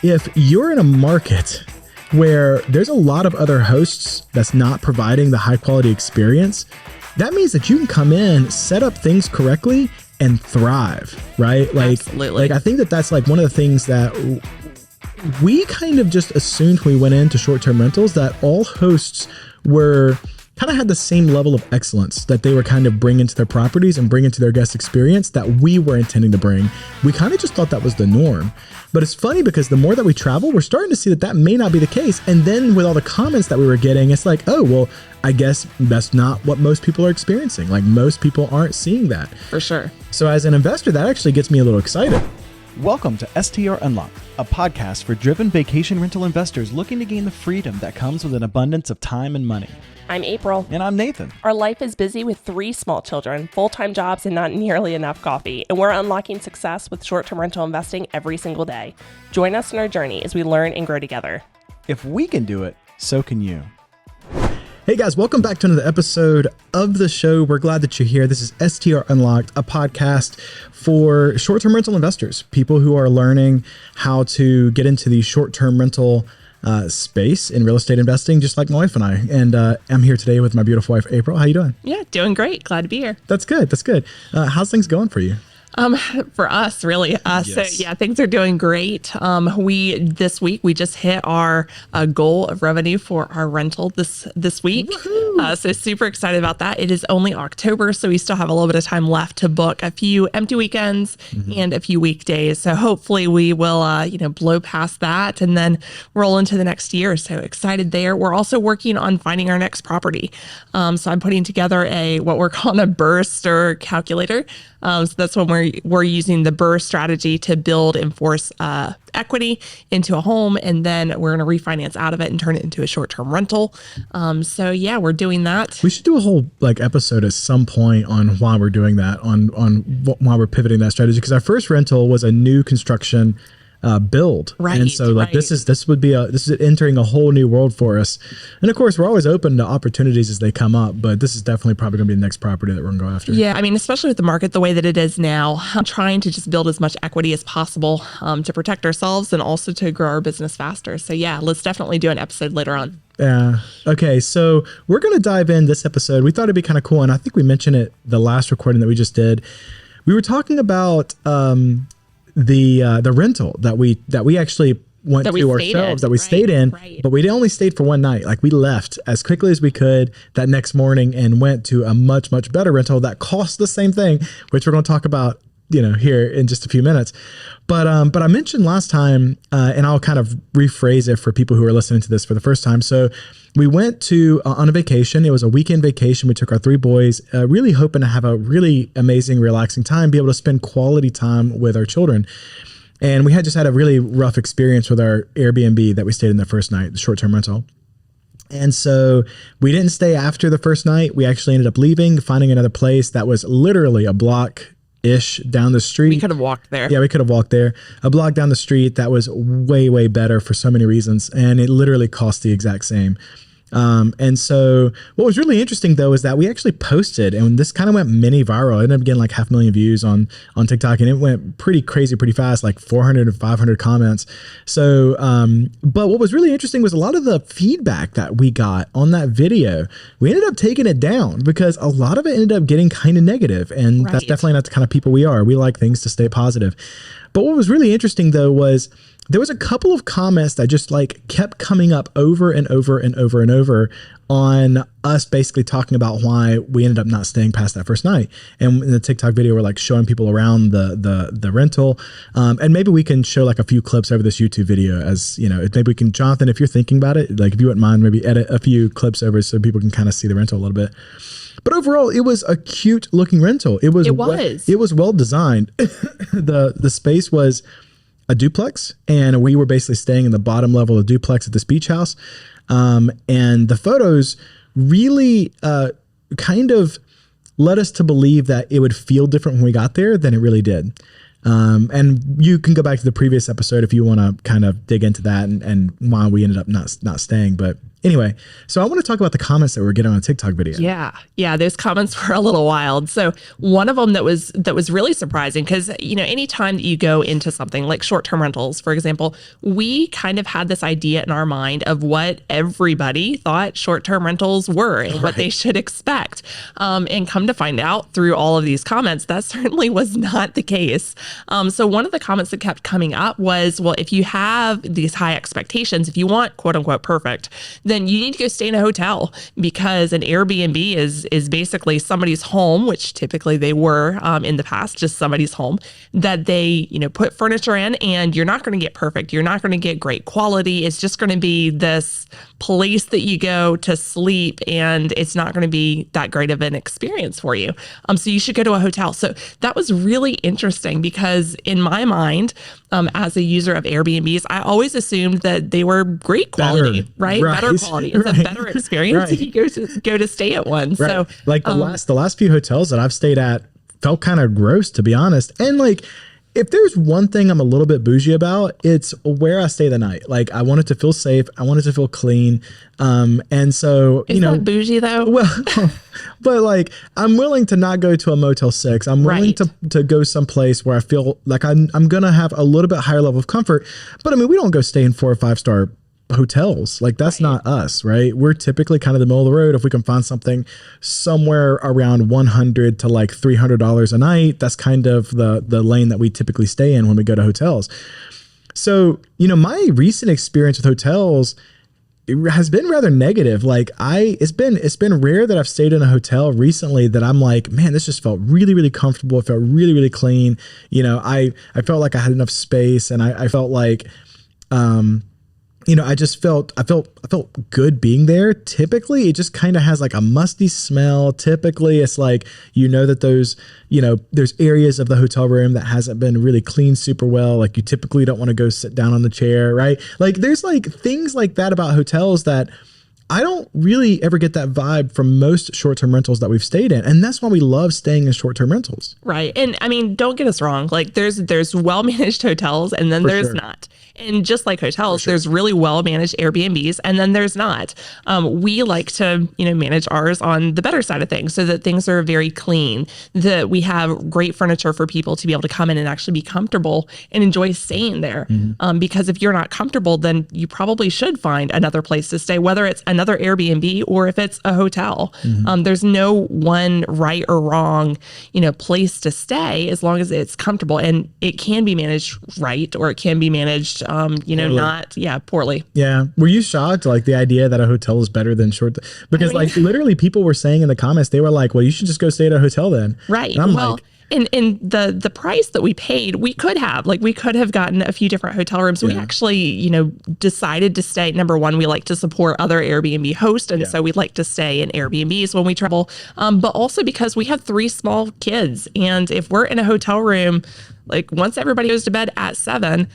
if you're in a market where there's a lot of other hosts that's not providing the high quality experience, that means that you can come in, set up things correctly, and thrive, right? Absolutely. I think that that's like one of the things that we kind of just assumed when we went into short-term rentals, that all hosts were kind of had the same level of excellence that they were kind of bringing to their properties and bringing to their guest experience that we were intending to bring. We kind of just thought that was the norm. But it's funny because the more that we travel, we're starting to see that that may not be the case. And then with all the comments that we were getting, it's like, oh, well, I guess that's not what most people are experiencing. Like most people aren't seeing that. For sure. So as an investor, that actually gets me a little excited. Welcome to STR Unlocked, a podcast for driven vacation rental investors looking to gain the freedom that comes with an abundance of time and money. I'm April. And I'm Nathan. Our life is busy with 3 small children, full-time jobs, and not nearly enough coffee. And we're unlocking success with short-term rental investing every single day. Join us in our journey as we learn and grow together. If we can do it, so can you. Hey guys, welcome back to another episode of the show. We're glad that you're here. This is STR Unlocked, a podcast for short-term rental investors, people who are learning how to get into the short-term rental space in real estate investing, just like my wife and I. And I'm here today with my beautiful wife, April. How you doing? Yeah, doing great. Glad to be here. That's good. That's good. How's things going for you? For us, really. Yes. So yeah, things are doing great. This week we just hit our goal of revenue for our rental this week. So super excited about that. It is only October, so we still have a little bit of time left to book a few empty weekends and a few weekdays. So hopefully we will, blow past that and then roll into the next year. So excited there. We're also working on finding our next property. So I'm putting together what we're calling a burst or calculator. So that's when we're using the BRRRR strategy to build and force equity into a home, and then we're going to refinance out of it and turn it into a short-term rental. So yeah, we're doing that. We should do a whole episode at some point on why we're doing that, on why we're pivoting that strategy, because our first rental was a new construction build. Right. And so this is entering a whole new world for us. And of course, we're always open to opportunities as they come up, but this is definitely probably going to be the next property that we're going to go after. Yeah. I mean, especially with the market the way that it is now, I'm trying to just build as much equity as possible to protect ourselves and also to grow our business faster. So yeah, let's definitely do an episode later on. Yeah. Okay. So we're going to dive in this episode. We thought it'd be kind of cool. And I think we mentioned it the last recording that we just did. We were talking about, the rental that we actually went to ourselves, that we stayed in, but we only stayed for one night. Like we left as quickly as we could that next morning and went to a much, much better rental that cost the same thing, which we're going to talk about, here in just a few minutes. But I mentioned last time, and I'll kind of rephrase it for people who are listening to this for the first time. So we went on a vacation. It was a weekend vacation. We took our 3 boys, really hoping to have a really amazing, relaxing time, be able to spend quality time with our children. And we had just had a really rough experience with our Airbnb that we stayed in the first night, the short-term rental. And so we didn't stay after the first night. We actually ended up leaving, finding another place that was literally a block-ish down the street. We could have walked there. Yeah, we could have walked there. A block down the street that was way, way better for so many reasons. And it literally cost the exact same. And so what was really interesting though, is that we actually posted, and this kind of went mini viral. It ended up getting like 500,000 views on TikTok, and it went pretty crazy, pretty fast, like 400 or 500 comments. So, but what was really interesting was a lot of the feedback that we got on that video. We ended up taking it down because a lot of it ended up getting kind of negative, and that's definitely not the kind of people we are. We like things to stay positive. But what was really interesting though was there was a couple of comments that just kept coming up over and over and over and over on us basically talking about why we ended up not staying past that first night. And in the TikTok video, we're showing people around the rental. And maybe we can show a few clips over this YouTube video as, maybe we can, Jonathan, if you're thinking about it, if you wouldn't mind, maybe edit a few clips over so people can kind of see the rental a little bit. But overall, it was a cute looking rental. It was well designed. The space was a duplex, and we were basically staying in the bottom level of the duplex at this beach house. And the photos really kind of led us to believe that it would feel different when we got there than it really did. And you can go back to the previous episode if you want to kind of dig into that and why we ended up not staying. But Anyway, so I want to talk about the comments that we're getting on a TikTok video. Yeah. Those comments were a little wild. So one of them that was really surprising, because anytime that you go into something like short-term rentals, for example, we kind of had this idea in our mind of what everybody thought short-term rentals were and what they should expect. And come to find out through all of these comments, that certainly was not the case. So one of the comments that kept coming up was, well, if you have these high expectations, if you want quote unquote perfect, then you need to go stay in a hotel, because an Airbnb is basically somebody's home, which typically they were in the past, just somebody's home that they put furniture in, and you're not going to get perfect. You're not going to get great quality. It's just going to be this place that you go to sleep, and it's not going to be that great of an experience for you. So you should go to a hotel. So that was really interesting, because in my mind, as a user of Airbnbs, I always assumed that they were great quality, right? Better quality. It's a better experience if you go to stay at one. Right. So like the last few hotels that I've stayed at felt kind of gross, to be honest. And like, if there's one thing I'm a little bit bougie about, it's where I stay the night. Like, I want it to feel safe. I want it to feel clean. And so, Is that bougie though? Well, but like, I'm willing to not go to a Motel 6. I'm willing to go someplace where I feel like I'm going to have a little bit higher level of comfort. But I mean, we don't go stay in 4 or 5 star hotels. Like, that's not us, right? We're typically kind of the middle of the road. If we can find something somewhere around $100 to like $300 a night, that's kind of the lane that we typically stay in when we go to hotels. So, my recent experience with hotels, it has been rather negative. Like, it's been rare that I've stayed in a hotel recently that I'm like, man, this just felt really, really comfortable. It felt really, really clean. I felt like I had enough space, and I felt like, I felt good being there. Typically, it just kind of has like a musty smell. Typically, it's like, that there's areas of the hotel room that hasn't been really cleaned super well. Like, you typically don't want to go sit down on the chair, right? Like, there's like things like that about hotels that I don't really ever get that vibe from most short-term rentals that we've stayed in. And that's why we love staying in short-term rentals. Right. And I mean, don't get us wrong. Like, there's well-managed hotels, and then there's not. And just like hotels, there's really well-managed Airbnbs, and then there's not. We like to, manage ours on the better side of things, so that things are very clean, that we have great furniture for people to be able to come in and actually be comfortable and enjoy staying there. Mm-hmm. Because if you're not comfortable, then you probably should find another place to stay, whether it's another Airbnb or if it's a hotel. Mm-hmm. There's no one right or wrong, place to stay, as long as it's comfortable, and it can be managed right, or it can be managed poorly. Poorly. Yeah. Were you shocked, like, the idea that a hotel is better than short? Because like, literally people were saying in the comments, they were like, well, you should just go stay at a hotel then. Right. And I'm like, in the price that we paid, we could have gotten a few different hotel rooms. Yeah. We actually, decided to stay. Number one, we like to support other Airbnb hosts. And so we like to stay in Airbnbs when we travel. But also because we have 3 small kids. And if we're in a hotel room, like, once everybody goes to bed at 7,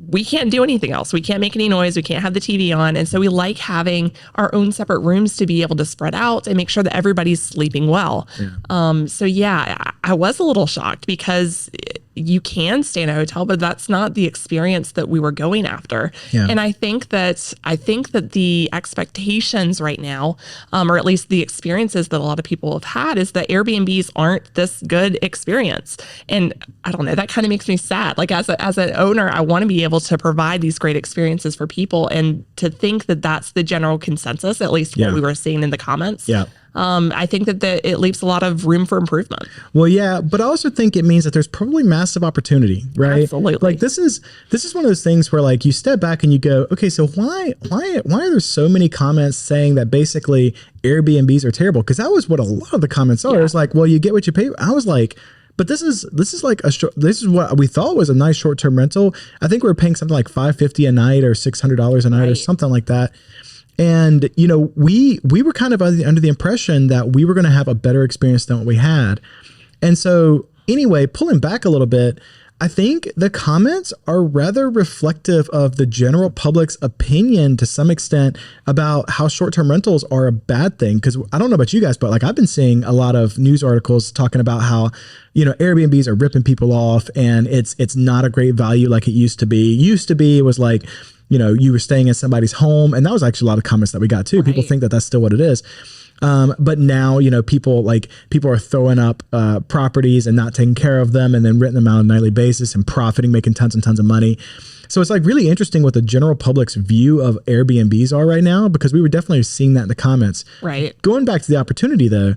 we can't do anything else. We can't make any noise. We can't have the TV on. And so we like having our own separate rooms to be able to spread out and make sure that everybody's sleeping well. Yeah. I was a little shocked, because you can stay in a hotel, but that's not the experience that we were going after. Yeah. And I think that the expectations right now, or at least the experiences that a lot of people have had, is that Airbnbs aren't this good experience. And I don't know, that kind of makes me sad. Like, as an owner, I want to be able to provide these great experiences for people, and to think that that's the general consensus, at least what we were seeing in the comments. Yeah. I think that it leaves a lot of room for improvement. Well, yeah, but I also think it means that there's probably massive opportunity, right? Absolutely. Like, this is one of those things where, like, you step back and you go, okay, so why are there so many comments saying that basically Airbnbs are terrible? Because that was what a lot of the comments are. Yeah. It's like, well, you get what you pay. I was like, but this is like this is what we thought was a nice short-term rental. I think we were paying something like $550 a night or $600 a night or something like that. And, we were kind of under the impression that we were going to have a better experience than what we had. And so anyway, pulling back a little bit, I think the comments are rather reflective of the general public's opinion to some extent about how short-term rentals are a bad thing. Because I don't know about you guys, but like, I've been seeing a lot of news articles talking about how, Airbnbs are ripping people off, and it's not a great value like it used to be. It was like, you were staying in somebody's home. And that was actually a lot of comments that we got too. People think that that's still what it is. But now, people are throwing up properties and not taking care of them and then renting them out on a nightly basis and profiting, making tons and tons of money. So it's like really interesting what the general public's view of Airbnbs are right now, because we were definitely seeing that in the comments. Right. Going back to the opportunity though,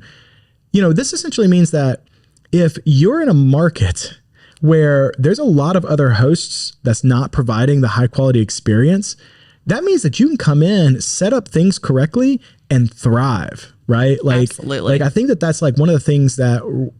this essentially means that if you're in a market where there's a lot of other hosts that's not providing the high quality experience, that means that you can come in, set up things correctly, and thrive, right? Absolutely. Like I think that that's like one of the things that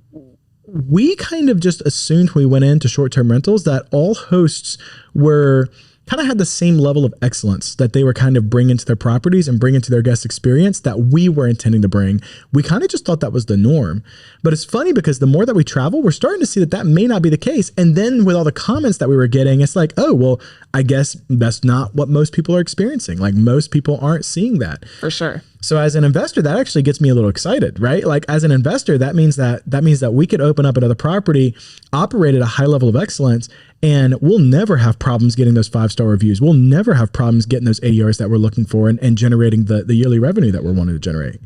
we kind of just assumed when we went into short-term rentals, that all hosts were kind of had the same level of excellence that they were kind of bringing to their properties and bringing to their guest experience that we were intending to bring. We kind of just thought that was the norm. But it's funny because the more that we travel, we're starting to see that may not be the case. And then with all the comments that we were getting, it's like, oh, well, I guess that's not what most people are experiencing. Like most people aren't seeing that. For sure. So as an investor, that actually gets me a little excited, right? Like as an investor, that means that we could open up another property, operate at a high level of excellence, and we'll never have problems getting those 5-star reviews. We'll never have problems getting those ADRs that we're looking for and generating the yearly revenue that we're wanting to generate.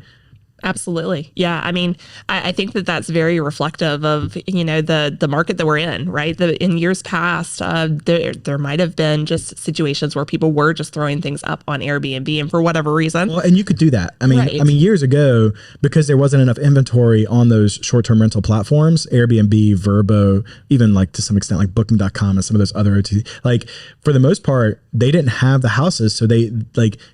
Absolutely. Yeah. I mean, I think that that's very reflective of, the market that we're in, right? In years past, there might have been just situations where people were just throwing things up on Airbnb, and for whatever reason. Well, and you could do that. I mean, Right. years ago, because there wasn't enough inventory on those short-term rental platforms, Airbnb, Vrbo, even like to some extent like Booking.com and some of those other OT, like for the most part, they didn't have the houses. So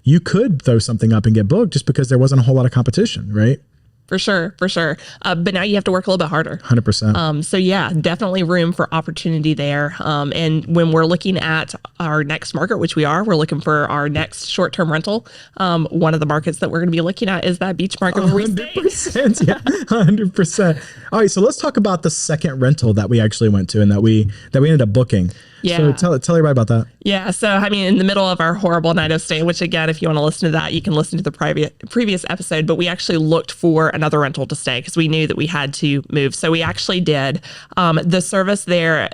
you could throw something up and get booked just because there wasn't a whole lot of competition, right? For sure. But now you have to work a little bit harder. 100%. So yeah, definitely room for opportunity there. And when we're looking at our next market, which we're looking for our next short-term rental. One of the markets that we're going to be looking at is that beach market. 100%. Yeah, 100%. All right. So let's talk about the second rental that we actually went to and that we ended up booking. Yeah. So tell everybody about that. Yeah. So, I mean, in the middle of our horrible night of stay, which again, if you want to listen to that, you can listen to the previous episode, but we actually looked for another rental to stay because we knew that we had to move. So we actually did. The service there,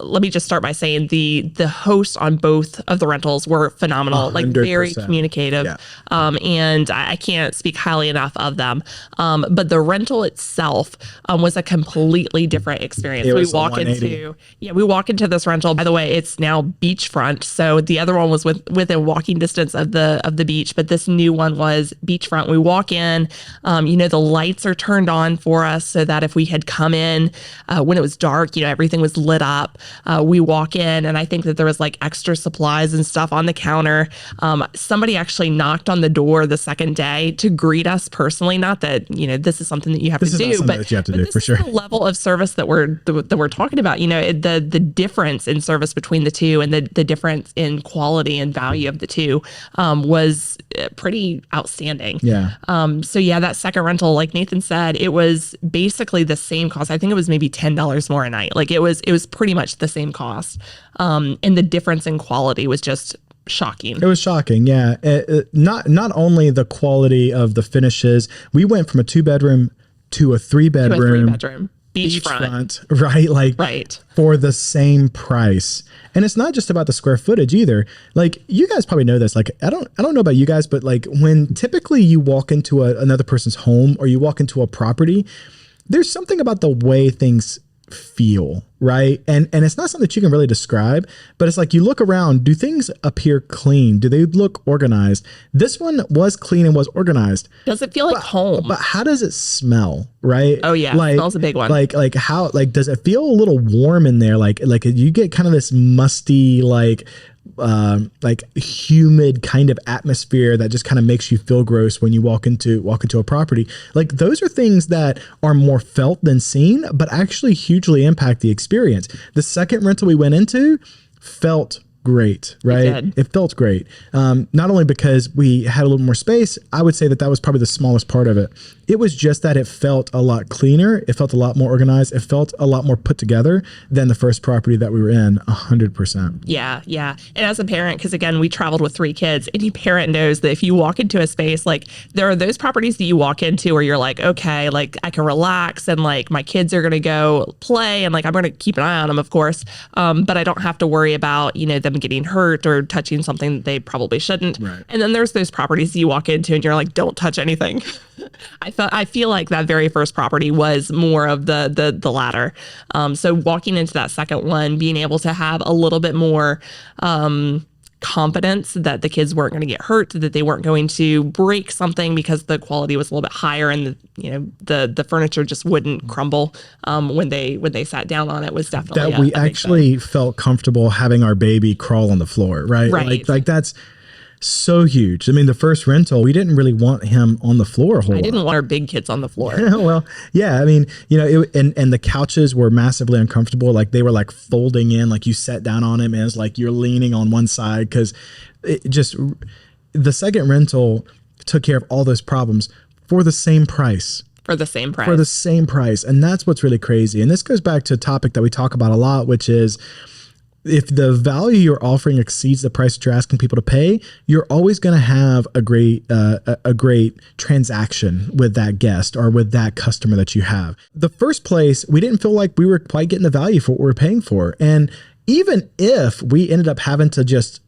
let me just start by saying the hosts on both of the rentals were phenomenal, 100%. like very communicative. Yeah. And I can't speak highly enough of them. But the rental itself was a completely different experience. It We was a walk 180. we walk into this rental. By the way, it's now beachfront. So the other one was within walking distance of the beach, but this new one was beachfront. We walk in, the lights are turned on for us so that if we had come in when it was dark, everything was lit up. We walk in and I think that there was like extra supplies and stuff on the counter. Somebody actually knocked on the door the second day to greet us personally. Not that, this is something that you have to do, but that you have to do for sure. The level of service that we're talking about, the difference in service between the two and the difference in quality and value of the two was pretty outstanding. Yeah. So yeah, that second rental, like Nathan said, it was basically the same cost. I think it was maybe $10 more a night. Like it was pretty much the same cost. And the difference in quality was just shocking. It was shocking. Yeah. Not only the quality of the finishes, we went from a 2-bedroom to a 3-bedroom. Beachfront, right? Like right. For the same price. And it's not just about the square footage either. Like you guys probably know this. Like I don't know about you guys, but like when typically you walk into another person's home or you walk into a property, there's something about the way things feel, right? And it's not something that you can really describe, but it's like you look around, do things appear clean? Do they look organized? This one was clean and was organized. Does it feel like home? But how does it smell, right? Oh yeah, like, smells a big one. Like how, like, does it feel a little warm in there? Like you get kind of this musty, like humid kind of atmosphere that just kind of makes you feel gross when you walk into a property. Like those are things that are more felt than seen, but actually hugely impact the experience. The second rental we went into felt great, right? It felt great. Not only because we had a little more space, I would say that was probably the smallest part of it. It was just that it felt a lot cleaner. It felt a lot more organized. It felt a lot more put together than the first property that we were in, 100%. Yeah. And as a parent, because again, we traveled with 3 kids, any parent knows that if you walk into a space, like there are those properties that you walk into where you're like, okay, like I can relax and like my kids are going to go play and like I'm going to keep an eye on them, of course. But I don't have to worry about, the them getting hurt or touching something that they probably shouldn't. Right. And then there's those properties you walk into and you're like, don't touch anything. I feel like that very first property was more of the latter. So walking into that second one, being able to have a little bit more confidence that the kids weren't going to get hurt, that they weren't going to break something because the quality was a little bit higher, and the furniture just wouldn't crumble when they sat down on it, was definitely that we actually felt comfortable having our baby crawl on the floor, right? Like that's so huge. I mean, the first rental, we didn't really want him on the floor a whole lot. I didn't want our big kids on the floor. Well, yeah. I mean, and the couches were massively uncomfortable. Like they were like folding in, like you sat down on him and it's like you're leaning on one side, because the second rental took care of all those problems for the same price. For the same price. And that's what's really crazy. And this goes back to a topic that we talk about a lot, which is, if the value you're offering exceeds the price that you're asking people to pay, you're always going to have a great transaction with that guest or with that customer that you have. The first place, we didn't feel like we were quite getting the value for what we were paying for. And even if we ended up having to just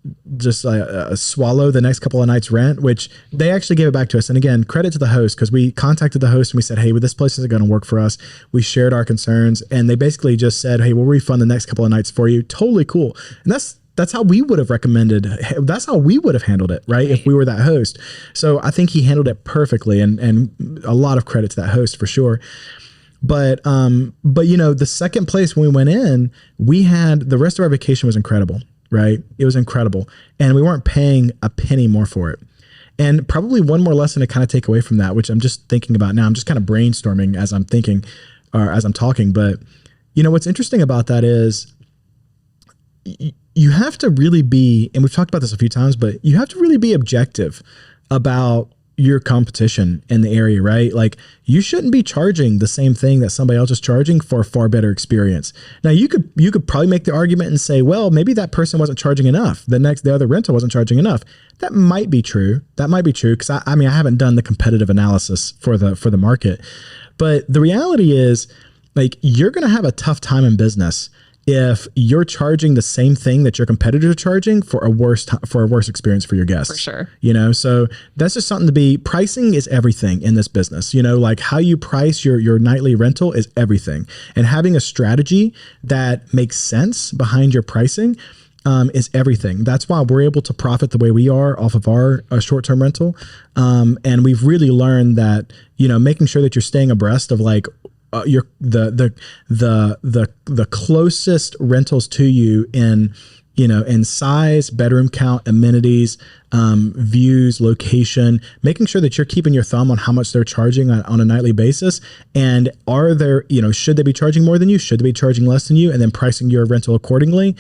swallow the next couple of nights rent, which they actually gave it back to us. And again, credit to the host, because we contacted the host and we said, hey, well, this place isn't going to work for us. We shared our concerns and they basically just said, hey, we'll refund the next couple of nights for you. Totally cool. And that's how we would have recommended. That's how we would have handled it, right? If we were that host. So I think he handled it perfectly, and a lot of credit to that host for sure. But the second place when we went in, we had the rest of our vacation was incredible, right? It was incredible. And we weren't paying a penny more for it. And probably one more lesson to kind of take away from that, which I'm just thinking about now, I'm just kind of brainstorming as I'm thinking or as I'm talking. But what's interesting about that is you have to really be, and we've talked about this a few times, but you have to really be objective about your competition in the area, right? Like you shouldn't be charging the same thing that somebody else is charging for a far better experience. Now you could probably make the argument and say, well, maybe that person wasn't charging enough. The other rental wasn't charging enough. That might be true. Because I haven't done the competitive analysis for the market, but the reality is, like, you're going to have a tough time in business if you're charging the same thing that your competitors are charging for a worse experience for your guests. For sure. So that's just something to be. Pricing is everything in this business. Like how you price your nightly rental is everything. And having a strategy that makes sense behind your pricing is everything. That's why we're able to profit the way we are off of our short-term rental. And we've really learned that, making sure that you're staying abreast of like, the closest rentals to you in size, bedroom count, amenities, views, location, making sure that you're keeping your thumb on how much they're charging on a nightly basis. And are there, should they be charging more than you? Should they be charging less than you? And then pricing your rental accordingly.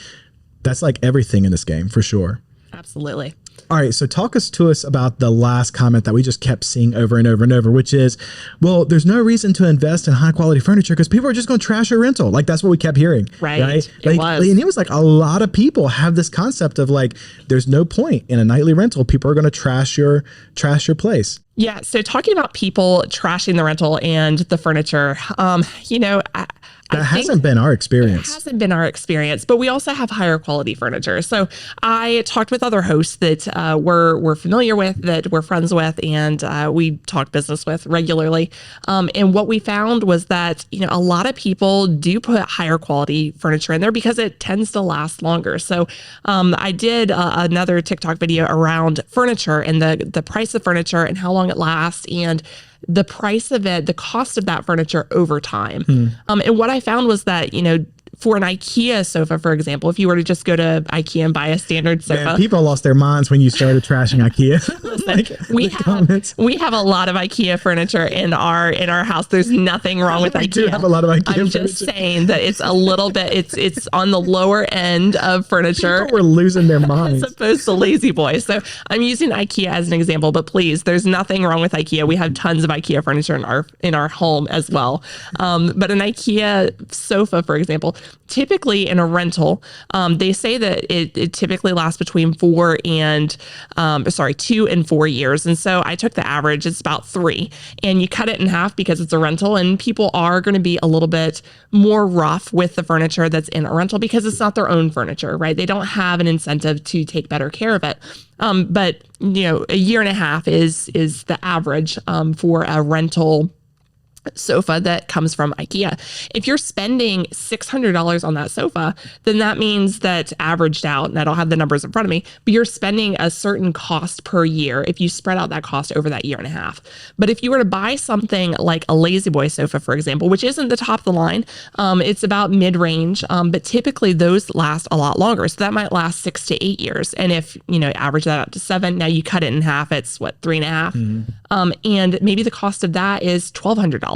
That's like everything in this game for sure. Absolutely. All right. So talk to us about the last comment that we just kept seeing over and over and over, which is, well, there's no reason to invest in high quality furniture because people are just going to trash your rental. Like that's what we kept hearing. Right. And it was like a lot of people have this concept of like, there's no point in a nightly rental. People are going to trash your place. Yeah. So talking about people trashing the rental and the furniture, That hasn't been our experience. It hasn't been our experience, but we also have higher quality furniture. So I talked with other hosts that we're familiar with, that we're friends with, and we talk business with regularly. And what we found was that, a lot of people do put higher quality furniture in there because it tends to last longer. So I did another TikTok video around furniture and the price of furniture and how long it lasts, and the price of it, the cost of that furniture over time. And what I found was that, for an IKEA sofa, for example, if you were to just go to IKEA and buy a standard sofa. Man, people lost their minds when you started trashing IKEA. Listen, we have a lot of IKEA furniture in our house. There's nothing wrong with IKEA. We do have a lot of IKEA I'm furniture. just saying that it's a little bit, it's on the lower end of furniture. People were losing their minds. As opposed to Lazy Boy. So I'm using IKEA as an example, but please, there's nothing wrong with IKEA. We have tons of IKEA furniture in our home as well. But an IKEA sofa, for example, typically in a rental, they say that it typically lasts between 2 and 4 years. And so I took the average, it's about 3, and you cut it in half because it's a rental, and people are going to be a little bit more rough with the furniture that's in a rental because it's not their own furniture, right? They don't have an incentive to take better care of it. But a year and a half is the average for a rental sofa that comes from IKEA. If you're spending $600 on that sofa, then that means that averaged out, and I don't have the numbers in front of me, but you're spending a certain cost per year if you spread out that cost over that year and a half. But if you were to buy something like a Lazy Boy sofa, for example, which isn't the top of the line, it's about mid-range, but typically those last a lot longer. So that might last 6 to 8 years. And if, average that up to 7, now you cut it in half, it's 3.5. And maybe the cost of that is $1,200.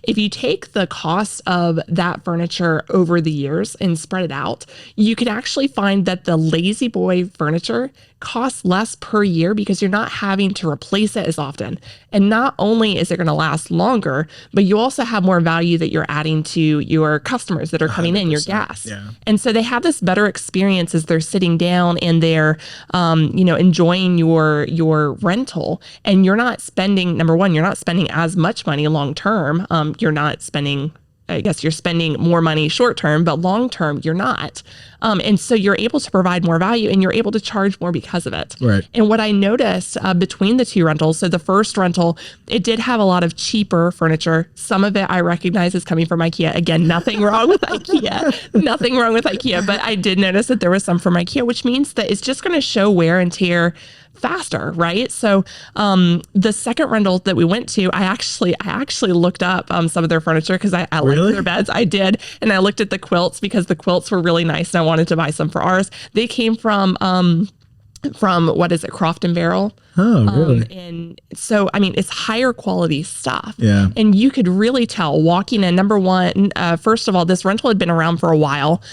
If you take the cost of that furniture over the years and spread it out, you can actually find that the Lazy Boy furniture costs less per year because you're not having to replace it as often. And not only is it going to last longer, but you also have more value that you're adding to your customers that are coming in, your guests. Yeah. And so they have this better experience as they're sitting down and they're, enjoying your rental. And you're not spending, number one, you're not spending as much money long term. You're not spending, I guess you're spending more money short term, but long term, you're not. And so you're able to provide more value and you're able to charge more because of it. Right. And what I noticed between the two rentals, so the first rental, it did have a lot of cheaper furniture. Some of it I recognize is coming from IKEA. Again, nothing wrong with IKEA. Nothing wrong with IKEA. But I did notice that there was some from IKEA, which means that it's just going to show wear and tear faster, right? So the second rental that we went to, I actually looked up some of their furniture because I liked their beds. I did. And I looked at the quilts because the quilts were really nice and I wanted to buy some for ours. They came from what is it, Croft and Barrel. Oh, really? And so, it's higher quality stuff. Yeah. And you could really tell walking in. Number one, first of all, this rental had been around for a while.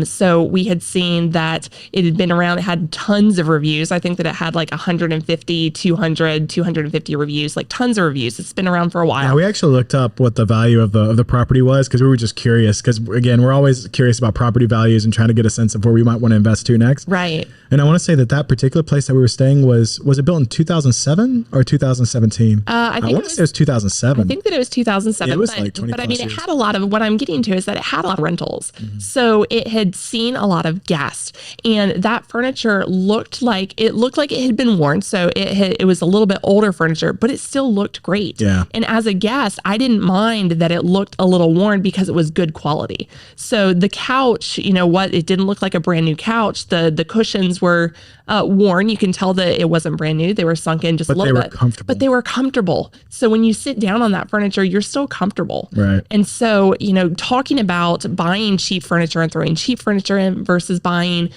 So we had seen that it had been around. It had tons of reviews. I think that it had 150, 200, 250 reviews, tons of reviews. It's been around for a while. Yeah, we actually looked up what the value of the property was because we were just curious. Because again, we're always curious about property values and trying to get a sense of where we might want to invest to next. Right. And I want to say that particular place that we were staying was it built in 2007 or 2017? I want to say it was 2007. I think that it was 2007. It was but, 20 but plus it years. had a lot of, what I'm getting to is that it had a lot of rentals. Mm-hmm. So it had seen a lot of guests and that furniture looked like it had been worn. So it was a little bit older furniture, but it still looked great. Yeah. And as a guest, I didn't mind that it looked a little worn because it was good quality. So the couch, it didn't look like a brand new couch. The cushions were worn. You can tell that it wasn't brand new. They were sunk in just a little bit. Comfortable. But they were comfortable. So when you sit down on that furniture, you're still comfortable. Right. And so, talking about buying cheap furniture and throwing cheap furniture in versus buying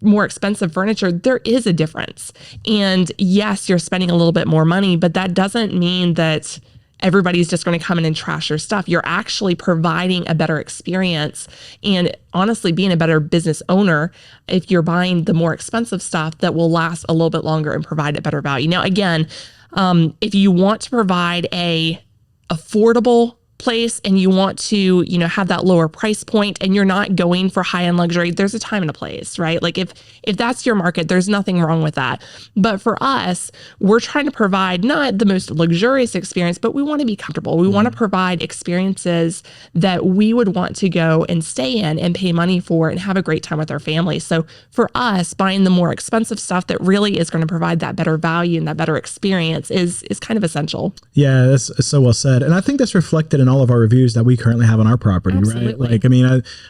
more expensive furniture, there is a difference. And yes, you're spending a little bit more money, but that doesn't mean that everybody's just going to come in and trash your stuff. You're actually providing a better experience and honestly being a better business owner if you're buying the more expensive stuff that will last a little bit longer and provide a better value. Now, again, if you want to provide a affordable place and you want to, have that lower price point and you're not going for high-end luxury, there's a time and a place, right? If that's your market, there's nothing wrong with that. But for us, we're trying to provide not the most luxurious experience, but we want to be comfortable. We want to provide experiences that we would want to go and stay in and pay money for and have a great time with our family. So for us, buying the more expensive stuff that really is going to provide that better value and that better experience is kind of essential. Yeah, that's so well said. And I think that's reflected in all of our reviews that we currently have on our property, Absolutely.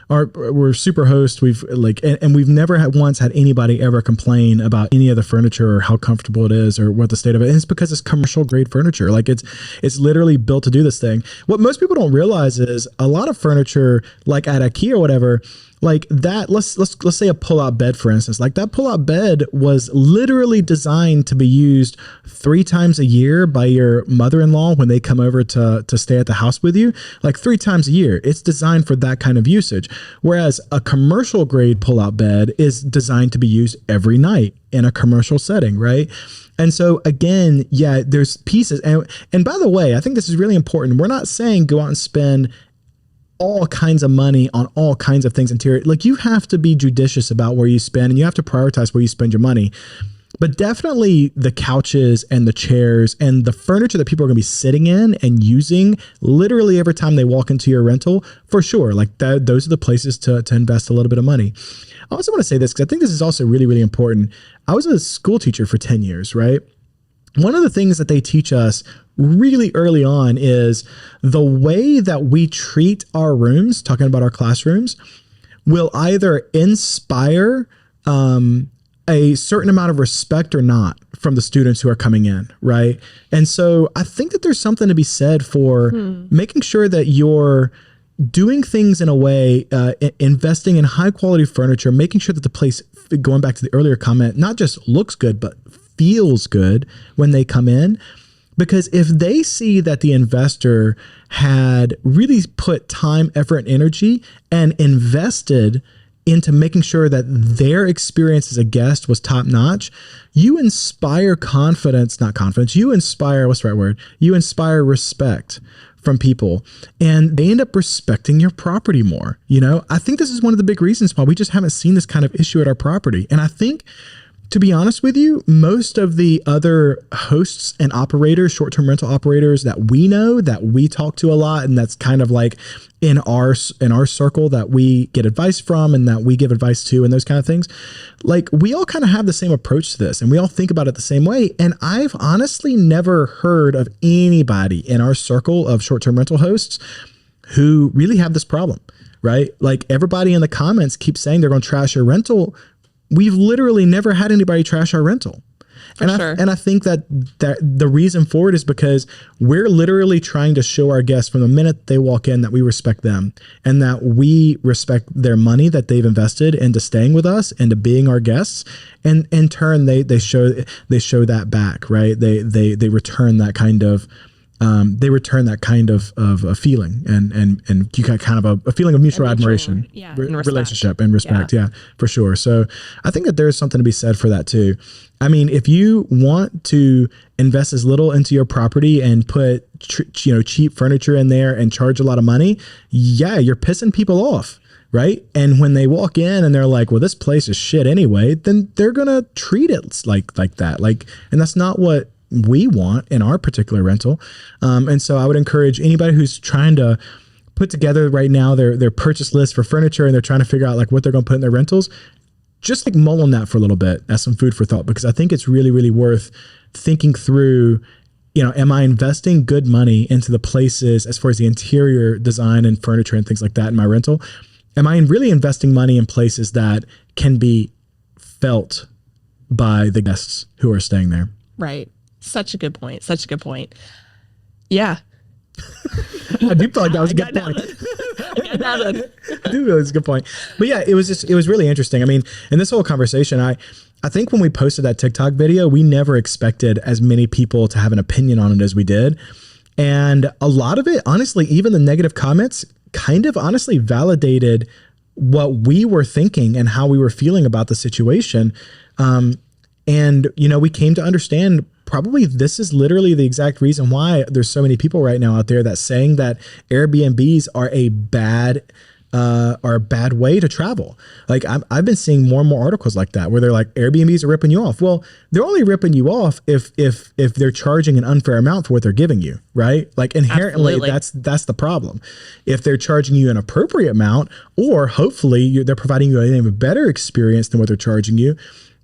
right? We're super host. We've and we've never once had anybody ever complain about any of the furniture or how comfortable it is or what the state of it is. It's because it's commercial grade furniture. It's literally built to do this thing. What most people don't realize is a lot of furniture, like at IKEA or whatever, like that, let's say a pull-out bed, for instance. Like that pull-out bed was literally designed to be used 3 times a year by your mother-in-law when they come over to stay at the house with you. Like 3 times a year. It's designed for that kind of usage. Whereas a commercial grade pull-out bed is designed to be used every night in a commercial setting, right? And so again, yeah, there's pieces. And by the way, I think this is really important. We're not saying go out and spend all kinds of money on all kinds of things interior. Like you have to be judicious about where you spend and you have to prioritize where you spend your money. But definitely the couches and the chairs and the furniture that people are going to be sitting in and using literally every time they walk into your rental, for sure. Like those are the places to invest a little bit of money. I also want to say this because I think this is also really, really important. I was a school teacher for 10 years, right? One of the things that they teach us really early on is the way that we treat our rooms, talking about our classrooms, will either inspire a certain amount of respect or not from the students who are coming in, right? And so I think that there's something to be said for making sure that you're doing things in a way, investing in high quality furniture, making sure that the place, going back to the earlier comment, not just looks good, but feels good when they come in. Because if they see that the investor had really put time, effort, and energy and invested into making sure that their experience as a guest was top notch, you inspire you inspire, what's the right word? You inspire respect from people and they end up respecting your property more. You know, I think this is one of the big reasons why we just haven't seen this kind of issue at our property. And I think, to be honest with you, most of the other hosts and operators, short-term rental operators that we know, that we talk to a lot, and that's kind of like in our circle that we get advice from and that we give advice to and those kind of things, like we all kind of have the same approach to this and we all think about it the same way. And I've honestly never heard of anybody in our circle of short-term rental hosts who really have this problem, right? Like everybody in the comments keeps saying they're going to trash your rental. We've literally never had anybody trash our rental. And I think that the reason for it is because we're literally trying to show our guests from the minute they walk in that we respect them and that we respect their money that they've invested into staying with us and to being our guests. And in turn, they show that back, right? They return that kind of a feeling and you got kind of a feeling of mutual admiration, relationship and respect. Yeah, for sure. So I think that there's something to be said for that too. I mean, if you want to invest as little into your property and put, cheap furniture in there and charge a lot of money, you're pissing people off. Right. And when they walk in and they're like, well, this place is shit anyway, then they're going to treat it like that. And that's not what we want in our particular rental. And so I would encourage anybody who's trying to put together right now their purchase list for furniture and they're trying to figure out like what they're going to put in their rentals, just like mull on that for a little bit as some food for thought, because I think it's really, really worth thinking through, am I investing good money into the places as far as the interior design and furniture and things like that in my rental? Am I really investing money in places that can be felt by the guests who are staying there? Right. Such a good point. Yeah. I do feel like that was a good point. I do feel it's a good point. But yeah, it was really interesting. I mean, in this whole conversation, I think when we posted that TikTok video, we never expected as many people to have an opinion on it as we did. And a lot of it, honestly, even the negative comments kind of honestly validated what we were thinking and how we were feeling about the situation. And, we came to understand probably this is literally the exact reason why there's so many people right now out there that saying that Airbnbs are a bad way to travel. Like I've been seeing more and more articles like that where they're like Airbnbs are ripping you off. Well, they're only ripping you off if they're charging an unfair amount for what they're giving you, right? Like inherently that's the problem. If they're charging you an appropriate amount, or hopefully they're providing you an even better experience than what they're charging you,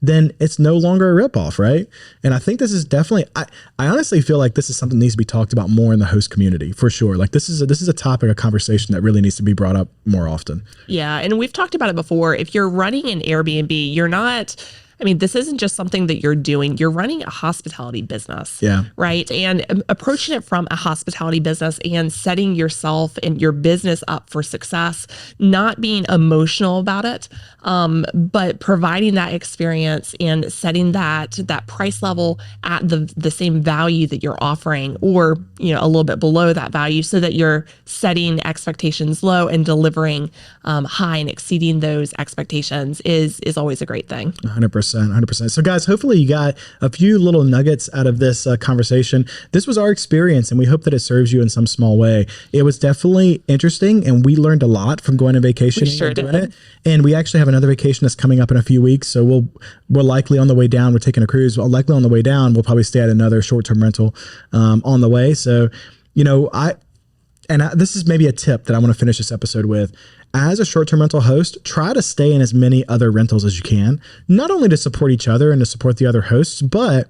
then it's no longer a ripoff, right? And I think this is definitely, I honestly feel like this is something that needs to be talked about more in the host community for sure. Like this is a topic of conversation that really needs to be brought up more often. Yeah. And we've talked about it before. If you're running an Airbnb, you're not, this isn't just something that you're doing. You're running a hospitality business. Yeah. Right. And approaching it from a hospitality business and setting yourself and your business up for success, not being emotional about it, but providing that experience and setting that price level at the same value that you're offering, or, a little bit below that value, so that you're setting expectations low and delivering high and exceeding those expectations is always a great thing. 100%. 100%. So guys, hopefully you got a few little nuggets out of this conversation. This was our experience and we hope that it serves you in some small way. It was definitely interesting and we learned a lot from going on vacation and doing it. And we actually have another vacation that's coming up in a few weeks. So we're likely on the way down. We're taking a cruise. Likely on the way down, we'll probably stay at another short-term rental on the way. So, this is maybe a tip that I want to finish this episode with. As a short-term rental host, try to stay in as many other rentals as you can, not only to support each other and to support the other hosts, but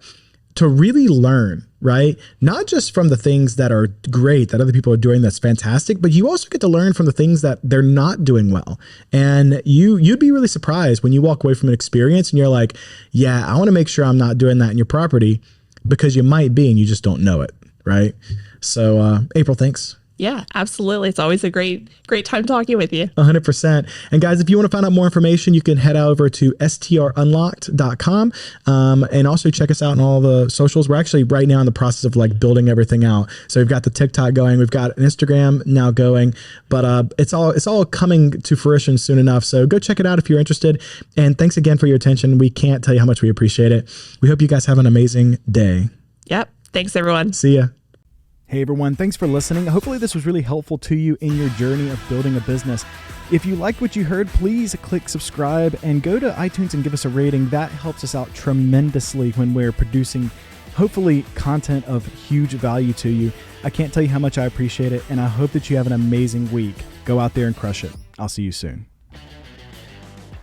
to really learn, right? Not just from the things that are great that other people are doing that's fantastic, but you also get to learn from the things that they're not doing well. And you'd be really surprised when you walk away from an experience and you're like, yeah, I want to make sure I'm not doing that in your property, because you might be and you just don't know it, right? So April, thanks. Yeah, absolutely. It's always a great time talking with you. 100%. And guys, if you want to find out more information, you can head over to strunlocked.com and also check us out on all the socials. We're actually right now in the process of building everything out. So we've got the TikTok going, we've got an Instagram now going, but it's all coming to fruition soon enough. So go check it out if you're interested. And thanks again for your attention. We can't tell you how much we appreciate it. We hope you guys have an amazing day. Yep. Thanks, everyone. See ya. Hey everyone, thanks for listening. Hopefully this was really helpful to you in your journey of building a business. If you liked what you heard, please click subscribe and go to iTunes and give us a rating. That helps us out tremendously when we're producing, hopefully, content of huge value to you. I can't tell you how much I appreciate it, and I hope that you have an amazing week. Go out there and crush it. I'll see you soon.